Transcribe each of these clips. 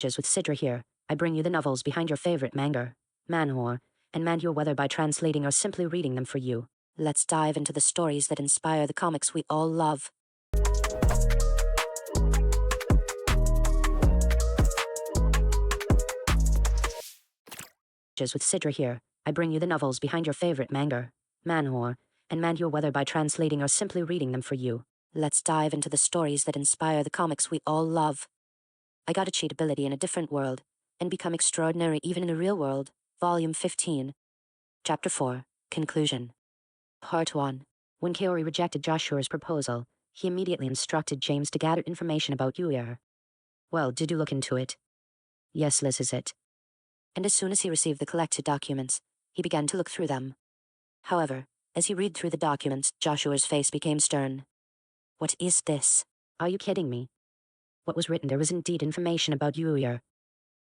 Just with Sidra here, I bring you the novels behind your favorite manga, Manhwa, and Manhua, whether by translating or simply reading them for you. Let's dive into the stories that inspire the comics we all love. Just with Sidra here, I bring you the novels behind your favorite manga, Manhwa, and Manhua, whether by translating or simply reading them for you. Let's dive into the stories that inspire the comics we all love. I got a cheat ability in a different world, and become extraordinary even in a real world. Volume 15. Chapter 4. Conclusion. Part 1. When Kaori rejected Joshua's proposal, he immediately instructed James to gather information about UR. Well, did you look into it? Yes, Liz, is it? And as soon as he received the collected documents, he began to look through them. However, as he read through the documents, Joshua's face became stern. What is this? Are you kidding me? What was written there was indeed information about Yuya.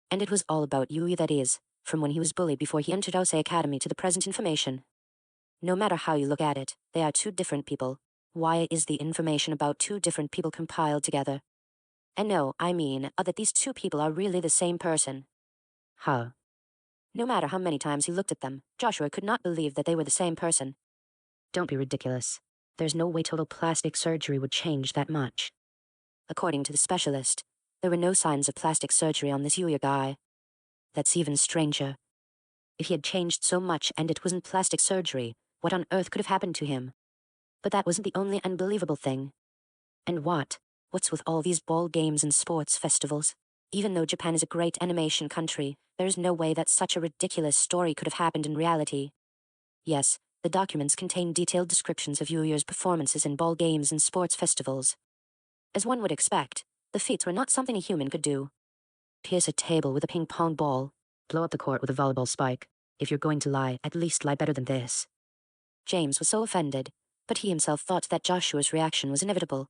And it was all about Yuya, that is, from when he was bullied before he entered Osei Academy to the present information. No matter how you look at it, they are two different people. Why is the information about two different people compiled together? And no, I mean that these two people are really the same person. Huh? No matter how many times he looked at them, Joshua could not believe that they were the same person. Don't be ridiculous. There's no way total plastic surgery would change that much. According to the specialist, there were no signs of plastic surgery on this Yuya guy. That's even stranger. If he had changed so much and it wasn't plastic surgery, what on earth could have happened to him? But that wasn't the only unbelievable thing. And what's with all these ball games and sports festivals? Even though Japan is a great animation country, there's no way that such a ridiculous story could have happened in reality. Yes, the documents contain detailed descriptions of Yuya's performances in ball games and sports festivals. As one would expect, the feats were not something a human could do. Pierce a table with a ping-pong ball, blow up the court with a volleyball spike. If you're going to lie, at least lie better than this. James was so offended, but he himself thought that Joshua's reaction was inevitable.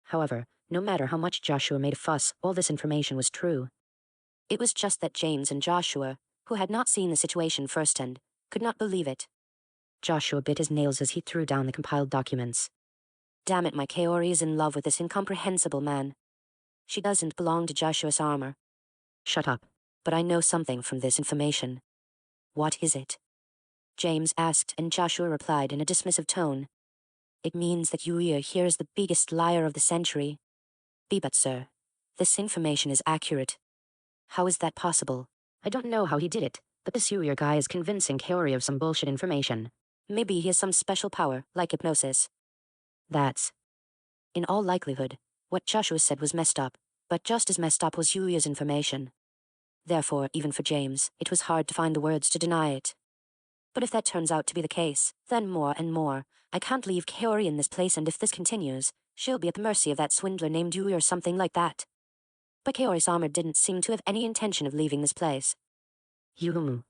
However, no matter how much Joshua made a fuss, all this information was true. It was just that James and Joshua, who had not seen the situation firsthand, could not believe it. Joshua bit his nails as he threw down the compiled documents. Damn it, my Kaori is in love with this incomprehensible man. She doesn't belong to Joshua's armor. Shut up, but I know something from this information. What is it? James asked, and Joshua replied in a dismissive tone. It means that Yuya here is the biggest liar of the century. But sir, this information is accurate. How is that possible? I don't know how he did it, but this Yuya guy is convincing Kaori of some bullshit information. Maybe he has some special power, like hypnosis. That's. In all likelihood, what Joshua said was messed up, but just as messed up was Yuya's information. Therefore, even for James, it was hard to find the words to deny it. But if that turns out to be the case, then more and more, I can't leave Kaori in this place, and if this continues, she'll be at the mercy of that swindler named Yuya or something like that. But Kaori's armor didn't seem to have any intention of leaving this place. Yumu.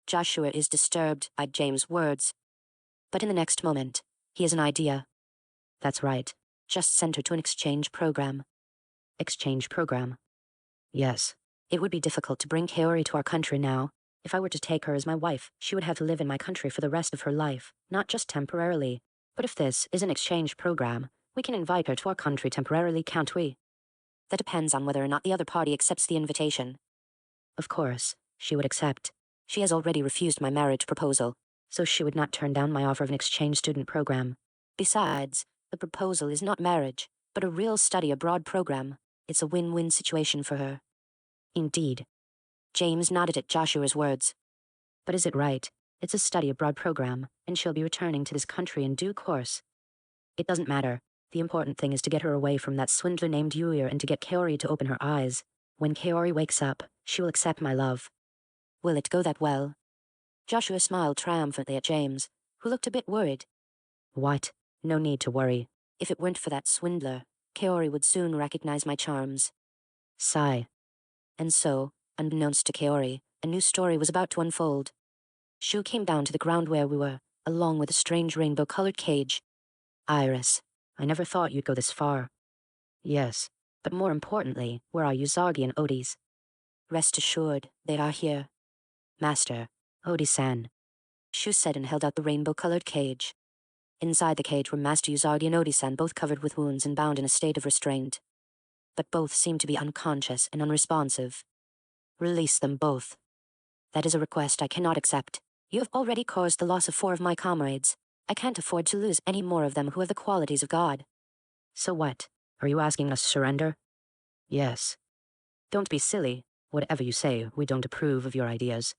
Joshua is disturbed by James' words. But in the next moment, he has an idea. That's right. Just send her to an exchange program. Exchange program? Yes. It would be difficult to bring Kaori to our country now. If I were to take her as my wife, she would have to live in my country for the rest of her life, not just temporarily. But if this is an exchange program, we can invite her to our country temporarily, can't we? That depends on whether or not the other party accepts the invitation. Of course, she would accept. She has already refused my marriage proposal, so she would not turn down my offer of an exchange student program. Besides, the proposal is not marriage, but a real study abroad program. It's a win-win situation for her. Indeed. James nodded at Joshua's words. But is it right? It's a study abroad program, and she'll be returning to this country in due course. It doesn't matter. The important thing is to get her away from that swindler named Yuya and to get Kaori to open her eyes. When Kaori wakes up, she will accept my love. Will it go that well? Joshua smiled triumphantly at James, who looked a bit worried. What? No need to worry. If it weren't for that swindler, Kaori would soon recognize my charms. Sigh. And so, unbeknownst to Kaori, a new story was about to unfold. Shu came down to the ground where we were, along with a strange rainbow-colored cage. Iris, I never thought you'd go this far. Yes, but more importantly, where are Yuzagi and Odis? Rest assured, they are here. Master, Odi-san. Shu said and held out the rainbow-colored cage. Inside the cage were Master Yuzagi and Odi-san, both covered with wounds and bound in a state of restraint. but both seem to be unconscious and unresponsive. Release them both. That is a request I cannot accept. You have already caused the loss of 4 of my comrades. I can't afford to lose any more of them who have the qualities of God. So what? Are you asking us to surrender? Yes. Don't be silly. Whatever you say, we don't approve of your ideas.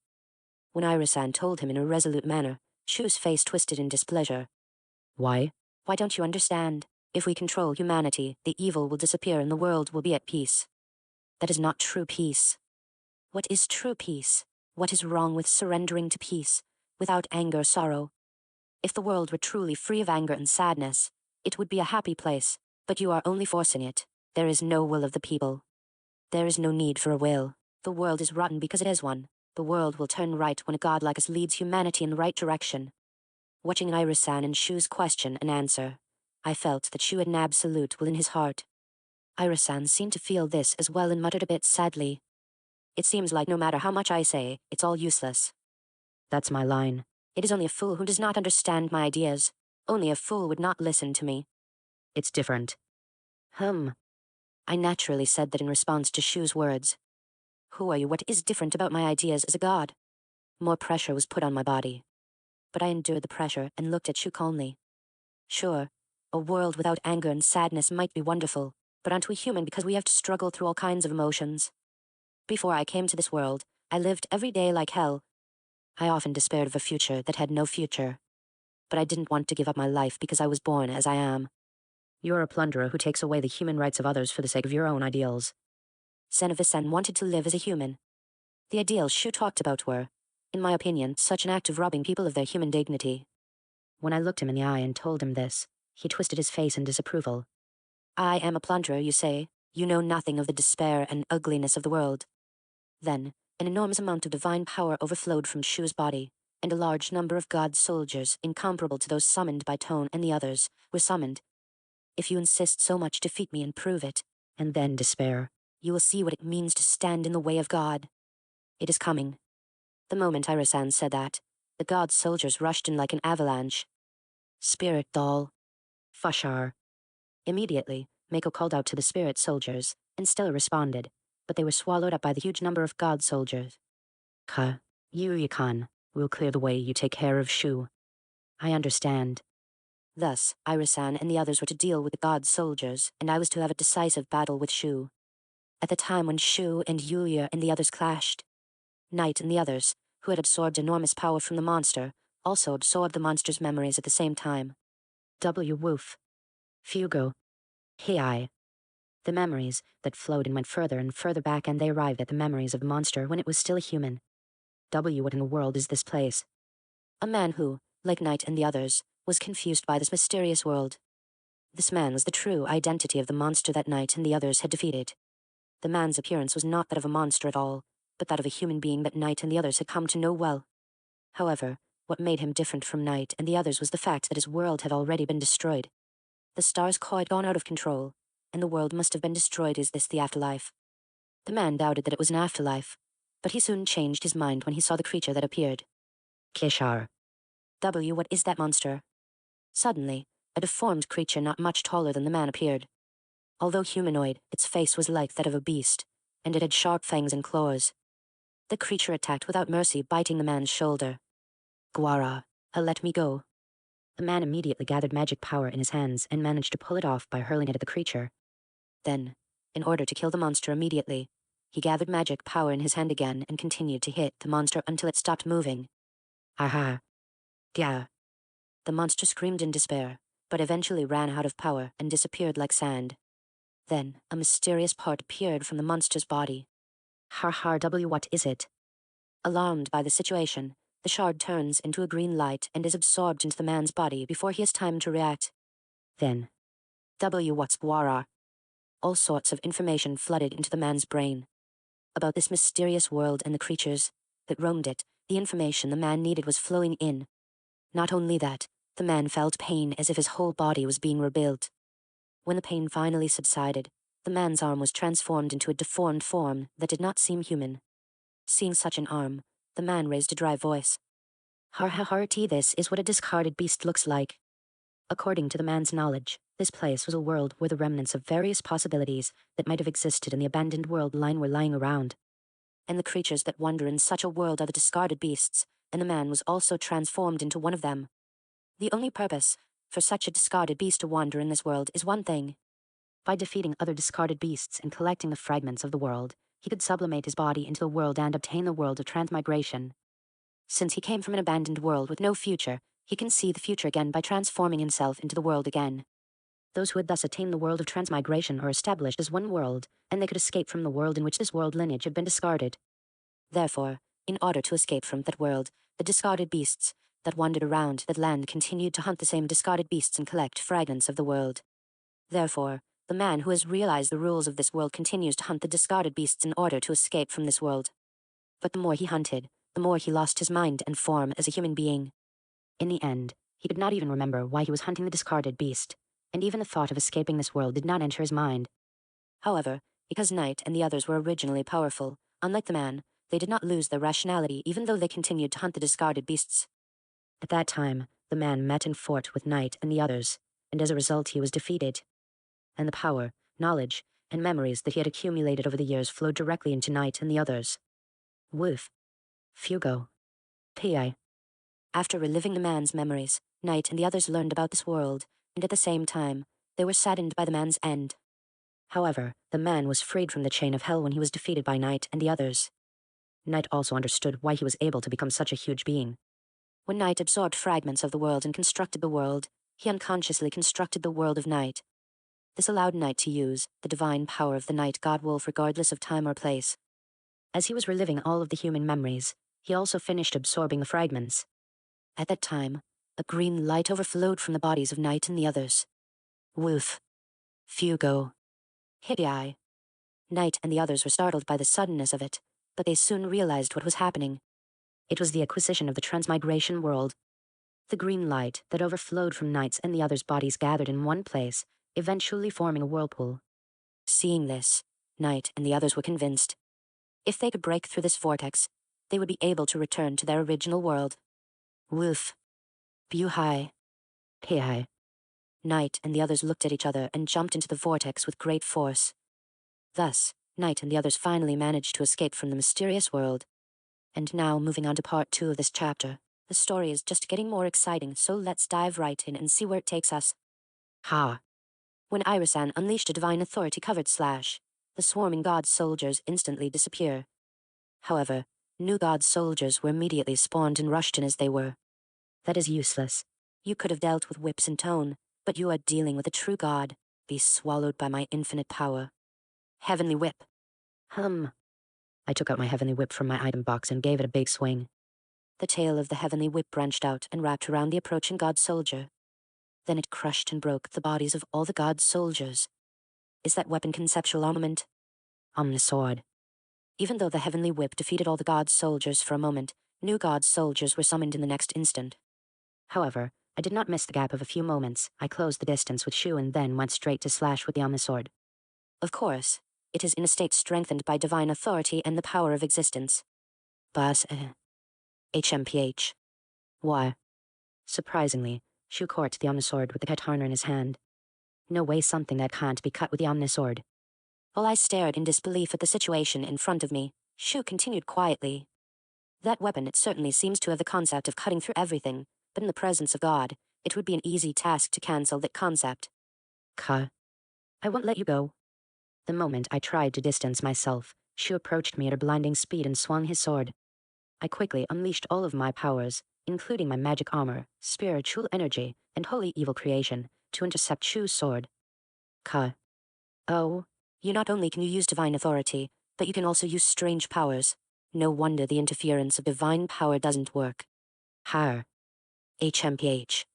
When Irisan told him in a resolute manner, Shu's face twisted in displeasure. Why? Why don't you understand? If we control humanity, the evil will disappear and the world will be at peace. That is not true peace. What is true peace? What is wrong with surrendering to peace, without anger or sorrow? If the world were truly free of anger and sadness, it would be a happy place, but you are only forcing it. There is no will of the people. There is no need for a will. The world is rotten because it is one. The world will turn right when a god like us leads humanity in the right direction. Watching Irisan and Shu's question and answer, I felt that Shu had an absolute will in his heart. Irisan seemed to feel this as well and muttered a bit sadly. It seems like no matter how much I say, it's all useless. That's my line. It is only a fool who does not understand my ideas. Only a fool would not listen to me. It's different. I naturally said that in response to Shu's words. Who are you? What is different about my ideas as a god? More pressure was put on my body. But I endured the pressure and looked at Shu calmly. Sure, a world without anger and sadness might be wonderful, but aren't we human because we have to struggle through all kinds of emotions? Before I came to this world, I lived every day like hell. I often despaired of a future that had no future. But I didn't want to give up my life because I was born as I am. You're a plunderer who takes away the human rights of others for the sake of your own ideals. Senevisan wanted to live as a human. The ideals Shu talked about were, in my opinion, such an act of robbing people of their human dignity. When I looked him in the eye and told him this, he twisted his face in disapproval. I am a plunderer, you say? You know nothing of the despair and ugliness of the world. Then, an enormous amount of divine power overflowed from Shu's body, and a large number of God's soldiers, incomparable to those summoned by Tone and the others, were summoned. If you insist so much, defeat me and prove it, and then despair. You will see what it means to stand in the way of God. It is coming. The moment Irisan said that, the God's soldiers rushed in like an avalanche. Spirit doll. Fushar. Immediately, Mako called out to the spirit soldiers, and Stella responded, but they were swallowed up by the huge number of God soldiers. Yuya-kan, we'll clear the way, you take care of Shu. I understand. Thus, Irisan and the others were to deal with the God soldiers, and I was to have a decisive battle with Shu. At the time when Shu and Yuya and the others clashed, Knight and the others, who had absorbed enormous power from the monster, also absorbed the monster's memories at the same time. Woof. Fugo. Hei. The memories that flowed and went further and further back, and they arrived at the memories of the monster when it was still a human. What in the world is this place? A man who, like Knight and the others, was confused by this mysterious world. This man was the true identity of the monster that Knight and the others had defeated. The man's appearance was not that of a monster at all, but that of a human being that Knight and the others had come to know well. However, what made him different from Knight and the others was the fact that his world had already been destroyed. The stars' core had gone out of control, and the world must have been destroyed. Is this the afterlife? The man doubted that it was an afterlife, but he soon changed his mind when he saw the creature that appeared. Kishar. What is that monster? Suddenly, a deformed creature not much taller than the man appeared. Although humanoid, its face was like that of a beast, and it had sharp fangs and claws. The creature attacked without mercy, biting the man's shoulder. Guara, let me go. The man immediately gathered magic power in his hands and managed to pull it off by hurling it at the creature. Then, in order to kill the monster immediately, he gathered magic power in his hand again and continued to hit the monster until it stopped moving. Aha. Dia. The monster screamed in despair, but eventually ran out of power and disappeared like sand. Then, a mysterious part appeared from the monster's body. What is it? Alarmed by the situation, the shard turns into a green light and is absorbed into the man's body before he has time to react. Then, what's Guara? All sorts of information flooded into the man's brain. About this mysterious world and the creatures that roamed it, the information the man needed was flowing in. Not only that, the man felt pain as if his whole body was being rebuilt. When the pain finally subsided, the man's arm was transformed into a deformed form that did not seem human. Seeing such an arm, the man raised a dry voice. This is what a discarded beast looks like. According to the man's knowledge, This place was a world where the remnants of various possibilities that might have existed in the abandoned world line were lying around. And the creatures that wander in such a world are the discarded beasts, and the man was also transformed into one of them. The only purpose for such a discarded beast to wander in this world is one thing. By defeating other discarded beasts and collecting the fragments of the world, he could sublimate his body into the world and obtain the world of transmigration. Since he came from an abandoned world with no future, he can see the future again by transforming himself into the world again. Those who had thus attained the world of transmigration are established as one world, and they could escape from the world in which this world lineage had been discarded. Therefore, in order to escape from that world, the discarded beasts that wandered around that land continued to hunt the same discarded beasts and collect fragments of the world. Therefore, the man who has realized the rules of this world continues to hunt the discarded beasts in order to escape from this world. But the more he hunted, the more he lost his mind and form as a human being. In the end, he could not even remember why he was hunting the discarded beast, and even the thought of escaping this world did not enter his mind. However, because Knight and the others were originally powerful, unlike the man, they did not lose their rationality even though they continued to hunt the discarded beasts. At that time, the man met and fought with Knight and the others, and as a result he was defeated. And the power, knowledge, and memories that he had accumulated over the years flowed directly into Knight and the others. Woof. Fugo. Pi. After reliving the man's memories, Knight and the others learned about this world, and at the same time, they were saddened by the man's end. However, the man was freed from the chain of hell when he was defeated by Knight and the others. Knight also understood why he was able to become such a huge being. When Knight absorbed fragments of the world and constructed the world, he unconsciously constructed the world of Knight. This allowed Knight to use the divine power of the Night God Wolf regardless of time or place. As he was reliving all of the human memories, he also finished absorbing the fragments. At that time, a green light overflowed from the bodies of Knight and the others. Woof. Fugo. Hippie. Knight and the others were startled by the suddenness of it, but they soon realized what was happening. It was the acquisition of the transmigration world. The green light that overflowed from Knight's and the others' bodies gathered in one place, eventually forming a whirlpool. Seeing this, Knight and the others were convinced. If they could break through this vortex, they would be able to return to their original world. Woof. Buhai. Pihai. Knight and the others looked at each other and jumped into the vortex with great force. Thus, Knight and the others finally managed to escape from the mysterious world. And now, moving on to part 2 of this chapter, the story is just getting more exciting, so let's dive right in and see where it takes us. Ha! When Irisan unleashed a divine authority covered slash, the swarming god soldiers instantly disappear. However, new god soldiers were immediately spawned and rushed in as they were. That is useless. You could have dealt with whips and tone, but you are dealing with a true god. Be swallowed by my infinite power. Heavenly whip. I took out my heavenly whip from my item box and gave it a big swing. The tail of the heavenly whip branched out and wrapped around the approaching god soldier. Then it crushed and broke the bodies of all the god soldiers. Is that weapon conceptual armament? Omnisword. Even though the heavenly whip defeated all the god soldiers for a moment, new god soldiers were summoned in the next instant. However, I did not miss the gap of a few moments. I closed the distance with Shu and then went straight to slash with the Omnisword. Of course, it is in a state strengthened by divine authority and the power of existence. Bas HMPH. Why? Surprisingly, Shu caught the Omnisword with the katana in his hand. No way something that can't be cut with the Omnisword. While I stared in disbelief at the situation in front of me, Shu continued quietly. That weapon, it certainly seems to have the concept of cutting through everything, but in the presence of God, it would be an easy task to cancel that concept. Ka. I won't let you go. The moment I tried to distance myself, Shu approached me at a blinding speed and swung his sword. I quickly unleashed all of my powers, including my magic armor, spiritual energy, and holy evil creation, to intercept Shu's sword. Ka. Oh, you not only can you use divine authority, but you can also use strange powers. No wonder the interference of divine power doesn't work. Har. HMPH.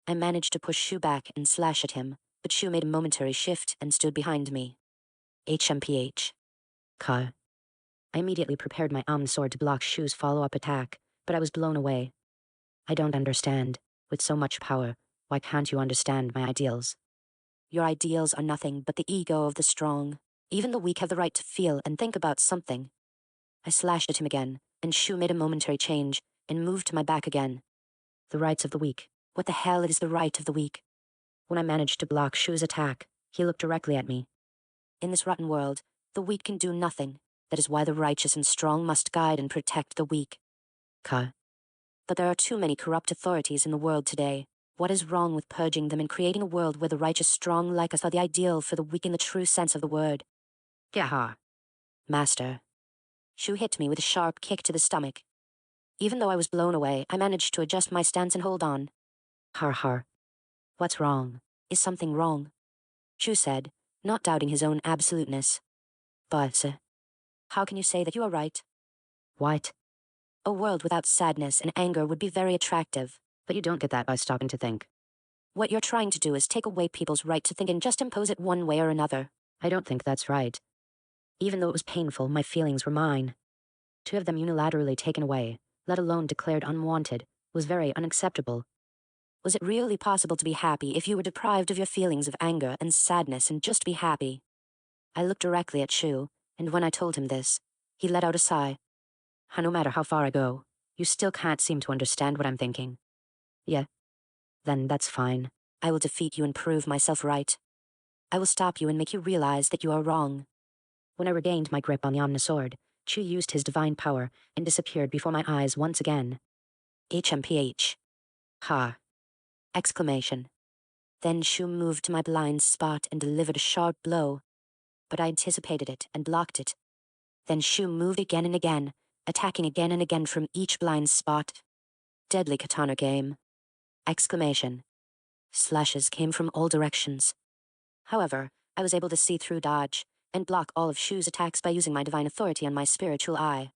I managed to push Shu back and slash at him, but Shu made a momentary shift and stood behind me. HMPH. Ka. I immediately prepared my sword to block Shu's follow-up attack, but I was blown away. I don't understand. With so much power, why can't you understand my ideals? Your ideals are nothing but the ego of the strong. Even the weak have the right to feel and think about something. I slashed at him again, and Shu made a momentary change and moved to my back again. The rights of the weak. What the hell is the right of the weak? When I managed to block Shu's attack, he looked directly at me. In this rotten world, the weak can do nothing. That is why the righteous and strong must guide and protect the weak. Ka. But there are too many corrupt authorities in the world today. What is wrong with purging them and creating a world where the righteous strong like us are the ideal for the weak in the true sense of the word? Gaha. Master. Shu hit me with a sharp kick to the stomach. Even though I was blown away, I managed to adjust my stance and hold on. Har har. What's wrong? Is something wrong? Shu said, not doubting his own absoluteness. But, how can you say that you are right? What? A world without sadness and anger would be very attractive, but you don't get that by stopping to think. What you're trying to do is take away people's right to think and just impose it one way or another. I don't think that's right. Even though it was painful, my feelings were mine. To have them unilaterally taken away, let alone declared unwanted, was very unacceptable. Was it really possible to be happy if you were deprived of your feelings of anger and sadness and just be happy? I looked directly at Shu, and when I told him this, he let out a sigh. No matter how far I go, you still can't seem to understand what I'm thinking. Yeah. Then that's fine. I will defeat you and prove myself right. I will stop you and make you realize that you are wrong. When I regained my grip on the Omnisword, Chu used his divine power and disappeared before my eyes once again. HMPH. Ha. Exclamation. Then Shu moved to my blind spot and delivered a sharp blow. But I anticipated it and blocked it. Then Shu moved again and again, attacking again and again from each blind spot. Deadly katana game. Exclamation. Slashes came from all directions. However, I was able to see through dodge and block all of Shu's attacks by using my divine authority on my spiritual eye.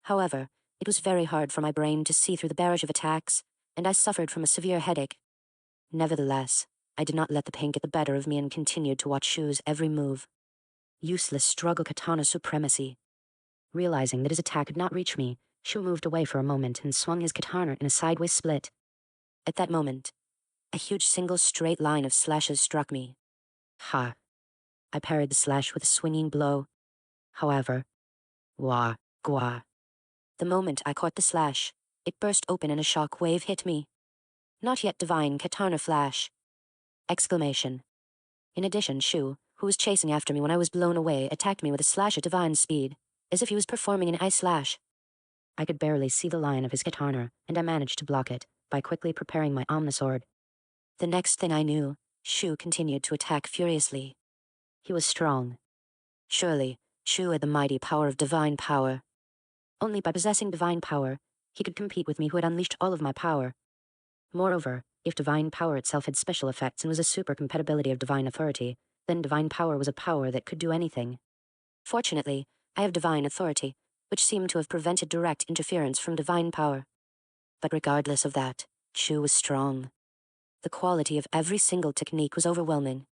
However, it was very hard for my brain to see through the barrage of attacks, and I suffered from a severe headache. Nevertheless, I did not let the pain get the better of me and continued to watch Shu's every move. Useless struggle katana supremacy. Realizing that his attack could not reach me, Shu moved away for a moment and swung his katana in a sideways split. At that moment, a huge single straight line of slashes struck me. Ha! I parried the slash with a swinging blow. However, wah, gwa. The moment I caught the slash, it burst open and a shock wave hit me. Not yet divine katana flash. Exclamation. In addition, Shu, who was chasing after me when I was blown away, attacked me with a slash at divine speed, as if he was performing an ice slash. I could barely see the line of his katana, and I managed to block it by quickly preparing my Omnisword. The next thing I knew, Shu continued to attack furiously. He was strong. Surely, Shu had the mighty power of divine power. Only by possessing divine power, he could compete with me who had unleashed all of my power. Moreover, if divine power itself had special effects and was a super compatibility of divine authority, then divine power was a power that could do anything. Fortunately, I have divine authority, which seemed to have prevented direct interference from divine power. But regardless of that, Shu was strong. The quality of every single technique was overwhelming.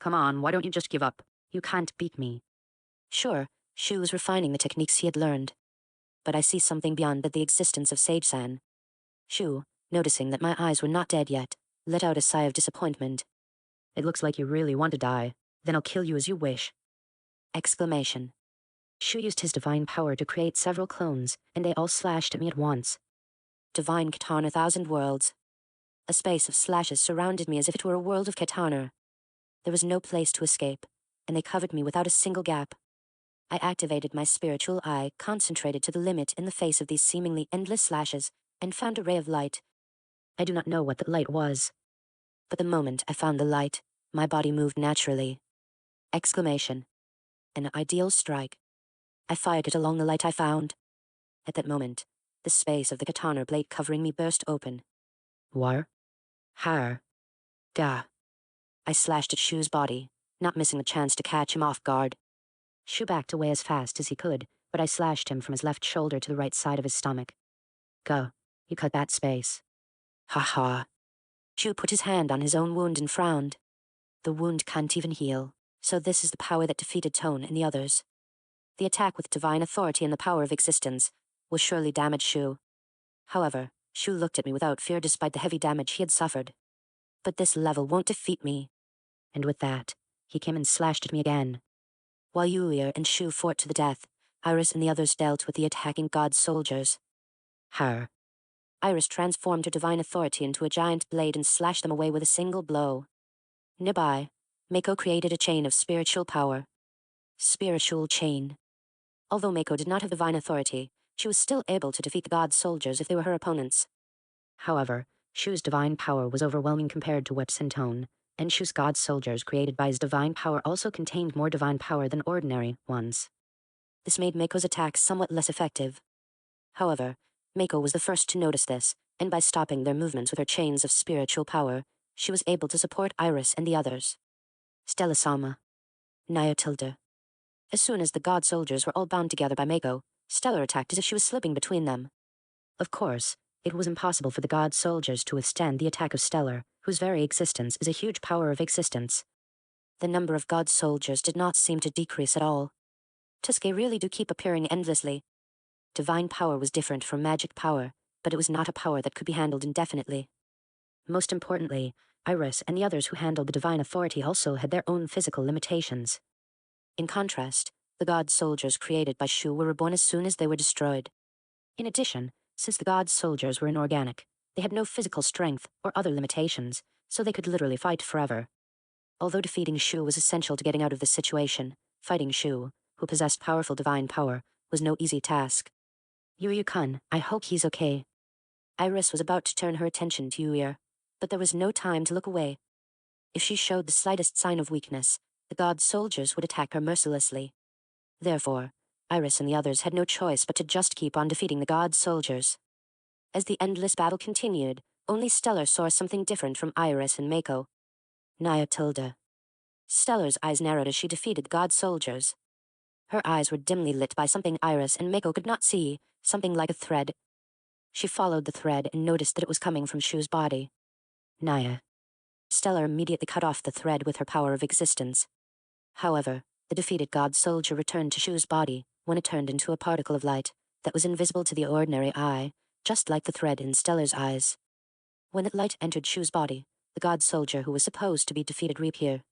Come on, why don't you just give up? You can't beat me. Sure, Shu was refining the techniques he had learned. But I see something beyond that, the existence of Sage-san. Shu, noticing that my eyes were not dead yet, let out a sigh of disappointment. It looks like you really want to die. Then I'll kill you as you wish. Exclamation. Shu used his divine power to create several clones, and they all slashed at me at once. Divine katana 1,000 worlds. A space of slashes surrounded me as if it were a world of katana. There was no place to escape, and they covered me without a single gap. I activated my spiritual eye, concentrated to the limit in the face of these seemingly endless slashes, and found a ray of light. I do not know what the light was. But the moment I found the light, my body moved naturally. Exclamation. An ideal strike. I fired it along the light I found. At that moment, the space of the katana blade covering me burst open. War? Har. Ga. I slashed at Shu's body, not missing the chance to catch him off guard. Shu backed away as fast as he could, but I slashed him from his left shoulder to the right side of his stomach. Go. You cut that space. Ha ha. Shu put his hand on his own wound and frowned. The wound can't even heal, so this is the power that defeated Tone and the others. The attack with divine authority and the power of existence will surely damage Shu. However, Shu looked at me without fear despite the heavy damage he had suffered. But this level won't defeat me. And with that, he came and slashed at me again. While Yulia and Shu fought to the death, Iris and the others dealt with the attacking god soldiers. Har. Iris transformed her divine authority into a giant blade and slashed them away with a single blow. Nearby, Mako created a chain of spiritual power. Spiritual chain. Although Mako did not have divine authority, she was still able to defeat the god's soldiers if they were her opponents. However, Shu's divine power was overwhelming compared to Whip's in tone, and Shu's god's soldiers created by his divine power also contained more divine power than ordinary ones. This made Mako's attacks somewhat less effective. However, Mako was the first to notice this, and by stopping their movements with her chains of spiritual power, she was able to support Iris and the others. Stella Sama. Naya Tilda. As soon as the god soldiers were all bound together by Mako, Stellar attacked as if she was slipping between them. Of course, it was impossible for the god soldiers to withstand the attack of Stellar, whose very existence is a huge power of existence. The number of god soldiers did not seem to decrease at all. Tuske really do keep appearing endlessly. Divine power was different from magic power, but it was not a power that could be handled indefinitely. Most importantly, Iris and the others who handled the divine authority also had their own physical limitations. In contrast, the god soldiers created by Shu were reborn as soon as they were destroyed. In addition, since the god soldiers were inorganic, they had no physical strength or other limitations, so they could literally fight forever. Although defeating Shu was essential to getting out of this situation, fighting Shu, who possessed powerful divine power, was no easy task. Yuya-kun, I hope he's okay. Iris was about to turn her attention to Yuya, but there was no time to look away. If she showed the slightest sign of weakness, the god soldiers would attack her mercilessly. Therefore, Iris and the others had no choice but to just keep on defeating the god soldiers. As the endless battle continued, only Stellar saw something different from Iris and Mako. Naya Tilda. Stellar's eyes narrowed as she defeated the god soldiers. Her eyes were dimly lit by something Iris and Mako could not see, something like a thread. She followed the thread and noticed that it was coming from Shu's body. Naya. Stellar immediately cut off the thread with her power of existence. However, the defeated god soldier returned to Shu's body when it turned into a particle of light that was invisible to the ordinary eye, just like the thread in Stellar's eyes. When that light entered Shu's body, the god soldier who was supposed to be defeated reappeared.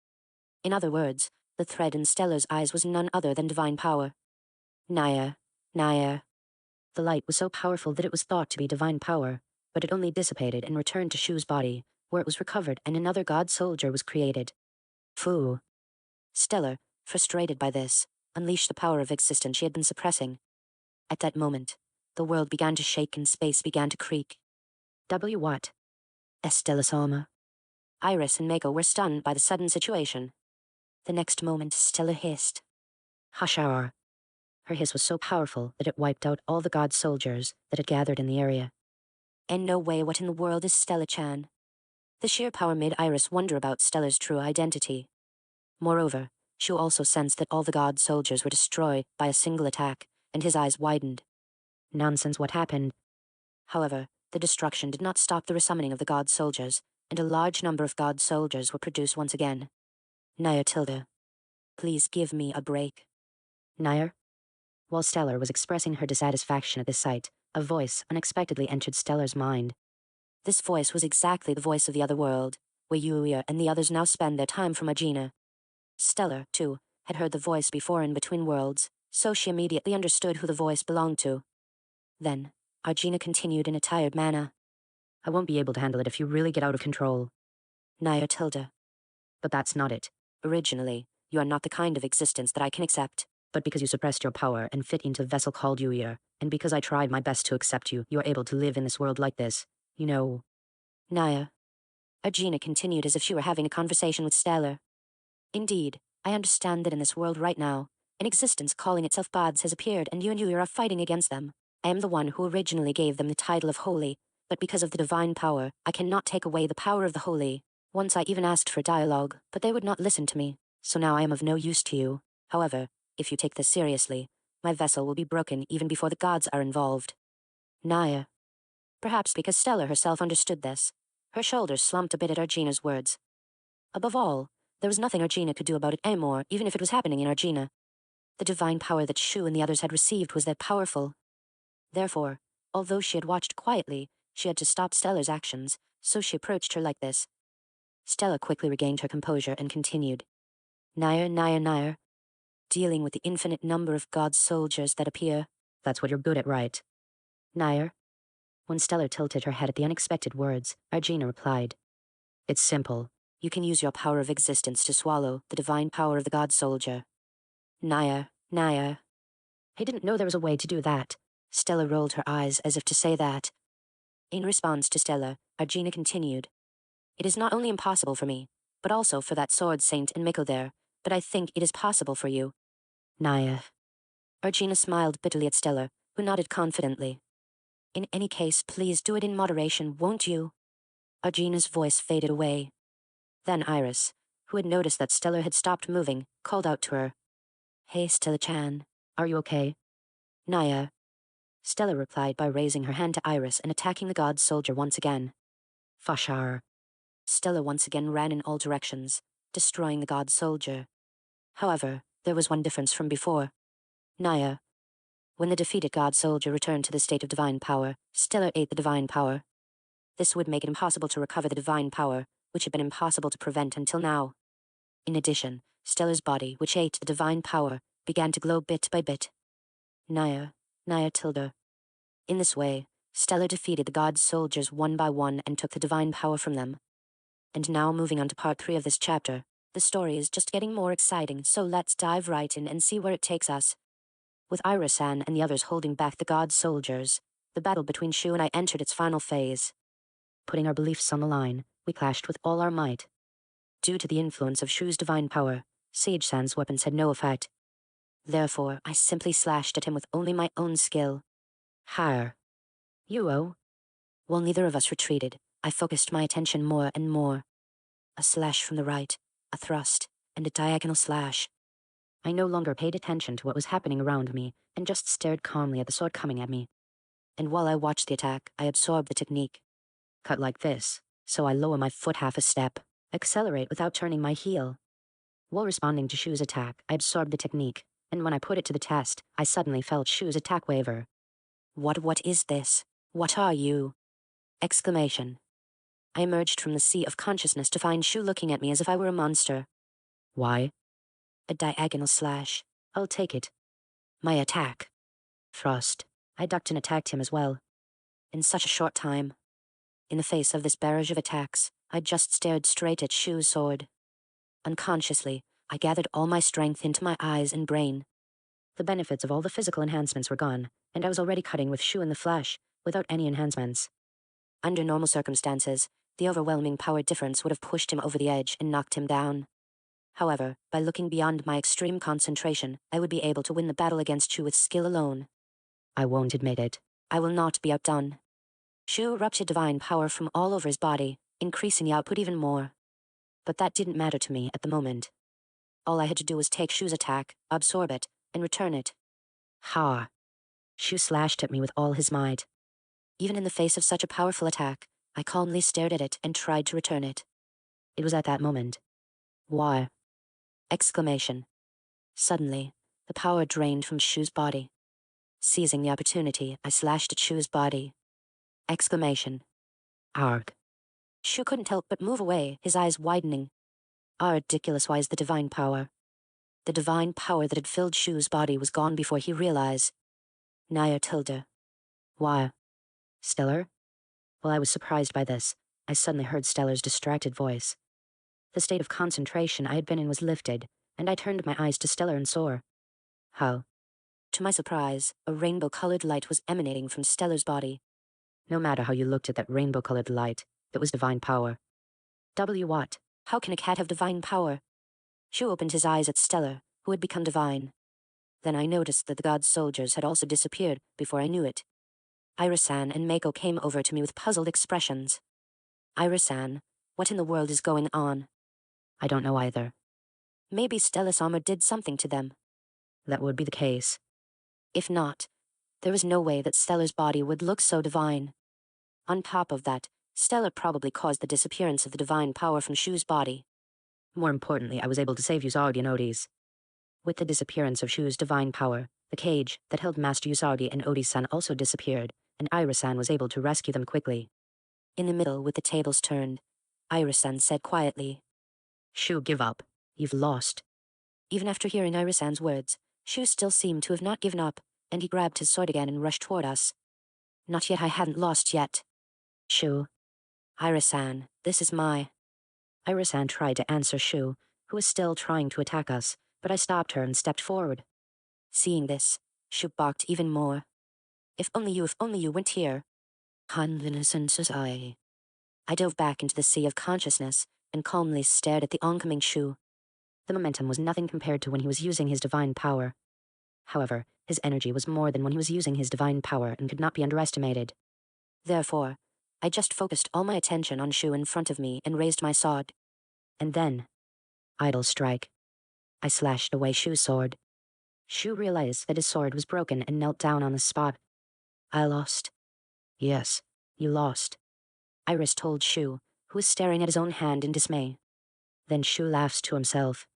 In other words, the thread in Stellar's eyes was none other than divine power. Naya. Naya. The light was so powerful that it was thought to be divine power, but it only dissipated and returned to Shu's body, where it was recovered and another god soldier was created. Fu. Stellar, frustrated by this, unleashed the power of existence she had been suppressing. At that moment, the world began to shake and space began to creak. W what? Estella Sama. Iris and Mako were stunned by the sudden situation. The next moment, Stella hissed. Hashar. Her hiss was so powerful that it wiped out all the god soldiers that had gathered in the area. In no way, what in the world is Stella-chan? The sheer power made Iris wonder about Stella's true identity. Moreover, Shu also sensed that all the god soldiers were destroyed by a single attack, and his eyes widened. Nonsense, what happened? However, the destruction did not stop the resummoning of the god soldiers, and a large number of god soldiers were produced once again. Naya Tilda. Please give me a break. Nair? While Stellar was expressing her dissatisfaction at this sight, a voice unexpectedly entered Stellar's mind. This voice was exactly the voice of the other world, where Yuya and the others now spend their time from Agena. Stellar, too, had heard the voice before in Between Worlds, so she immediately understood who the voice belonged to. Then, Argina continued in a tired manner. I won't be able to handle it if you really get out of control. Naya Tilda. But that's not it. Originally, you are not the kind of existence that I can accept. But because you suppressed your power and fit into a vessel called Yuya, and because I tried my best to accept you, you are able to live in this world like this. You know. Naya. Argina continued as if she were having a conversation with Stellar. Indeed, I understand that in this world right now, an existence calling itself gods has appeared and you and Yuya are fighting against them. I am the one who originally gave them the title of Holy, but because of the divine power, I cannot take away the power of the Holy. Once I even asked for dialogue, but they would not listen to me, so now I am of no use to you. However, if you take this seriously, my vessel will be broken even before the gods are involved. Naya. Perhaps because Stellar herself understood this, her shoulders slumped a bit at Argina's words. Above all, there was nothing Argina could do about it anymore, even if it was happening in Argina. The divine power that Shu and the others had received was that powerful. Therefore, although she had watched quietly, she had to stop Stellar's actions, so she approached her like this. Stella quickly regained her composure and continued. Naya, Naya, Naya. Dealing with the infinite number of God's soldiers that appear. That's what you're good at, right? Nair. When Stellar tilted her head at the unexpected words, Argina replied. It's simple. You can use your power of existence to swallow the divine power of the god soldier. Naya. I didn't know there was a way to do that. Stella rolled her eyes as if to say that. In response to Stella, Argina continued. It is not only impossible for me, but also for that sword saint and Miko there, but I think it is possible for you. Naya. Argina smiled bitterly at Stella, who nodded confidently. In any case, please do it in moderation, won't you? Argina's voice faded away. Then Iris, who had noticed that Stella had stopped moving, called out to her. Hey, Stella-chan, are you okay? Naya. Stella replied by raising her hand to Iris and attacking the god soldier once again. Fashar. Stella once again ran in all directions, destroying the god soldier. However, there was one difference from before. Naya. When the defeated god soldier returned to the state of divine power, Stella ate the divine power. This would make it impossible to recover the divine power, which had been impossible to prevent until now. In addition, Stella's body, which ate the divine power, began to glow bit by bit. Naya tilde. In this way, Stella defeated the god soldiers one by one and took the divine power from them. And now moving on to part 3 of this chapter, the story is just getting more exciting, so let's dive right in and see where it takes us. With Iris-san and the others holding back the god soldiers, the battle between Shu and I entered its final phase. Putting our beliefs on the line, we clashed with all our might. Due to the influence of Shu's divine power, Sage-san's weapons had no effect. Therefore, I simply slashed at him with only my own skill. Higher. Yuo. While neither of us retreated, I focused my attention more and more. A slash from the right, a thrust, and a diagonal slash. I no longer paid attention to what was happening around me and just stared calmly at the sword coming at me. And while I watched the attack, I absorbed the technique. Cut like this, so I lower my foot half a step, accelerate without turning my heel. While responding to Shu's attack, I absorbed the technique, and when I put it to the test, I suddenly felt Shu's attack waver. What is this? What are you? Exclamation. I emerged from the sea of consciousness to find Shu looking at me as if I were a monster. Why? A diagonal slash. I'll take it. My attack. Thrust. I ducked and attacked him as well. In such a short time. In the face of this barrage of attacks, I just stared straight at Shu's sword. Unconsciously, I gathered all my strength into my eyes and brain. The benefits of all the physical enhancements were gone, and I was already cutting with Shu in the flesh, without any enhancements. Under normal circumstances, the overwhelming power difference would have pushed him over the edge and knocked him down. However, by looking beyond my extreme concentration, I would be able to win the battle against Shu with skill alone. I won't admit it. I will not be outdone. Shu erupted divine power from all over his body, increasing the output even more. But that didn't matter to me at the moment. All I had to do was take Shu's attack, absorb it, and return it. Ha! Shu slashed at me with all his might. Even in the face of such a powerful attack, I calmly stared at it and tried to return it. It was at that moment. Why? Exclamation. Suddenly, the power drained from Shu's body. Seizing the opportunity, I slashed at Shu's body. Exclamation. Arg. Shu couldn't help but move away, his eyes widening. Ridiculous wise the divine power. The divine power that had filled Shu's body was gone before he realized. Naya tilde. Why? Stellar? While I was surprised by this, I suddenly heard Stellar's distracted voice. The state of concentration I had been in was lifted, and I turned my eyes to Stellar and saw. How? To my surprise, a rainbow-colored light was emanating from Stellar's body. No matter how you looked at that rainbow-colored light, it was divine power. What? How can a cat have divine power? Shu opened his eyes at Stellar, who had become divine. Then I noticed that the god's soldiers had also disappeared before I knew it. Iris-san and Mako came over to me with puzzled expressions. Iris-san, what in the world is going on? I don't know either. Maybe Stella's armor did something to them. That would be the case. If not, there was no way that Stellar's body would look so divine. On top of that, Stella probably caused the disappearance of the divine power from Shu's body. More importantly, I was able to save Usagi and Odie's. With the disappearance of Shu's divine power, the cage that held Master Usagi and Odie-san also disappeared, and Iris-san was able to rescue them quickly. In the middle, with the tables turned, Iris-san said quietly, Shu, give up. You've lost. Even after hearing Iris-san's words, Shu still seemed to have not given up, and he grabbed his sword again and rushed toward us. Not yet, I hadn't lost yet. Shu. Iris-san, this is my... Iris-san tried to answer Shu, who was still trying to attack us, but I stopped her and stepped forward. Seeing this, Shu barked even more. If only you went here. Convalescence I dove back into the sea of consciousness and calmly stared at the oncoming Shu. The momentum was nothing compared to when he was using his divine power. However, his energy was more than when he was using his divine power and could not be underestimated. Therefore, I just focused all my attention on Shu in front of me and raised my sword. And then, idle strike. I slashed away Shu's sword. Shu realized that his sword was broken and knelt down on the spot. I lost. Yes, you lost. Iris told Shu, who was staring at his own hand in dismay. Then Shu laughs to himself.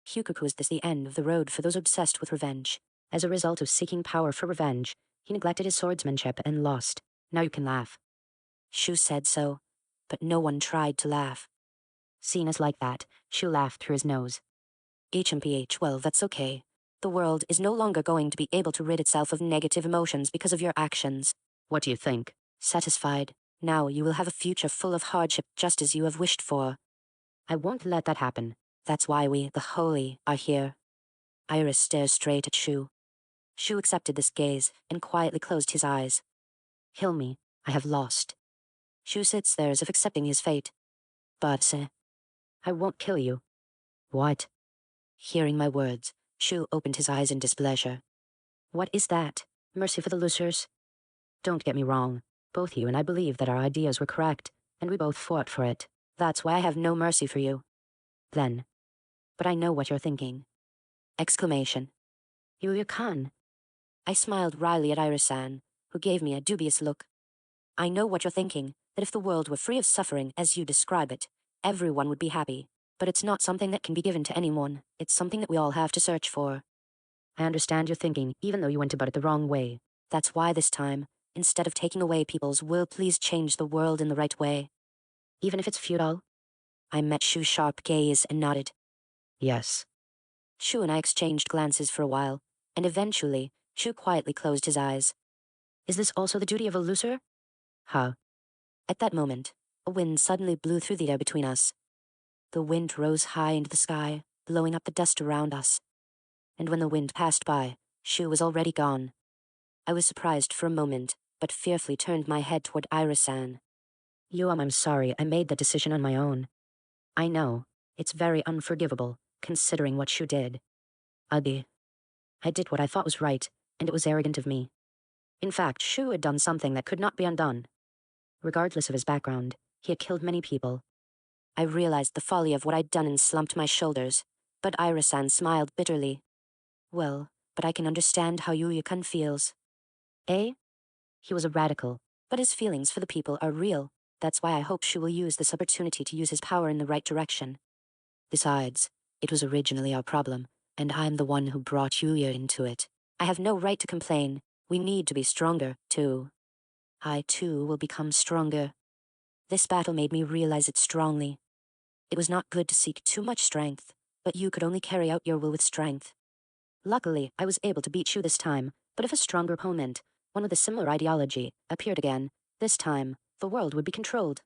Hyukoku is this the end of the road for those obsessed with revenge. As a result of seeking power for revenge, he neglected his swordsmanship and lost. Now you can laugh. Shu said so, but no one tried to laugh. Seen as like that, Shu laughed through his nose. HMPH, well, that's okay. The world is no longer going to be able to rid itself of negative emotions because of your actions. What do you think? Satisfied. Now you will have a future full of hardship just as you have wished for. I won't let that happen. That's why we, the holy, are here. Iris stares straight at Shu. Shu accepted this gaze and quietly closed his eyes. Kill me. I have lost. Shu sits there as if accepting his fate. But, I won't kill you. What? Hearing my words, Shu opened his eyes in displeasure. What is that? Mercy for the losers? Don't get me wrong. Both you and I believe that our ideas were correct, and we both fought for it. That's why I have no mercy for you. Then. But I know what you're thinking. Exclamation. Yuya-kan. I smiled wryly at Iris-san, who gave me a dubious look. I know what you're thinking, that if the world were free of suffering as you describe it, everyone would be happy. But it's not something that can be given to anyone. It's something that we all have to search for. I understand your thinking, even though you went about it the wrong way. That's why this time, instead of taking away people's will, please change the world in the right way. Even if it's futile? I met Shu's sharp gaze and nodded. Yes. Shu and I exchanged glances for a while, and eventually, Shu quietly closed his eyes. Is this also the duty of a loser? Huh. At that moment, a wind suddenly blew through the air between us. The wind rose high into the sky, blowing up the dust around us. And when the wind passed by, Shu was already gone. I was surprised for a moment, but fearfully turned my head toward Iris-san. I'm sorry, I made that decision on my own. I know, it's very unforgivable, considering what Shu did. Ugly. I did what I thought was right, and it was arrogant of me. In fact, Shu had done something that could not be undone. Regardless of his background, he had killed many people. I realized the folly of what I'd done and slumped my shoulders, but Iris-san smiled bitterly. Well, but I can understand how Yuya-kun feels. Eh? He was a radical, but his feelings for the people are real. That's why I hope Shu will use this opportunity to use his power in the right direction. Besides, it was originally our problem, and I'm the one who brought Yuya into it. I have no right to complain. We need to be stronger, too. I, too, will become stronger. This battle made me realize it strongly. It was not good to seek too much strength, but you could only carry out your will with strength. Luckily, I was able to beat Shu this time, but if a stronger opponent, one with a similar ideology, appeared again, this time, the world would be controlled.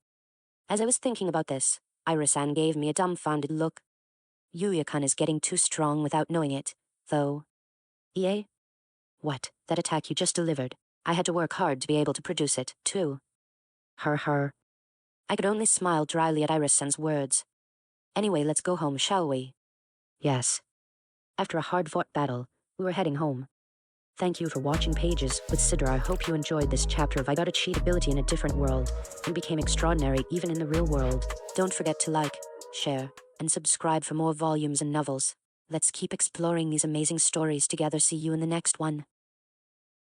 As I was thinking about this, Iris-san gave me a dumbfounded look. Yuya-kun is getting too strong without knowing it, though. EA? What, that attack you just delivered? I had to work hard to be able to produce it, too. Her. I could only smile dryly at Iris-san's words. Anyway, let's go home, shall we? Yes. After a hard-fought battle, we were heading home. Thank you for watching Pages with Sidra. I hope you enjoyed this chapter of I got a cheat ability in a different world and became extraordinary even in the real world. Don't forget to like, share, and subscribe for more volumes and novels. Let's keep exploring these amazing stories together. See you in the next one.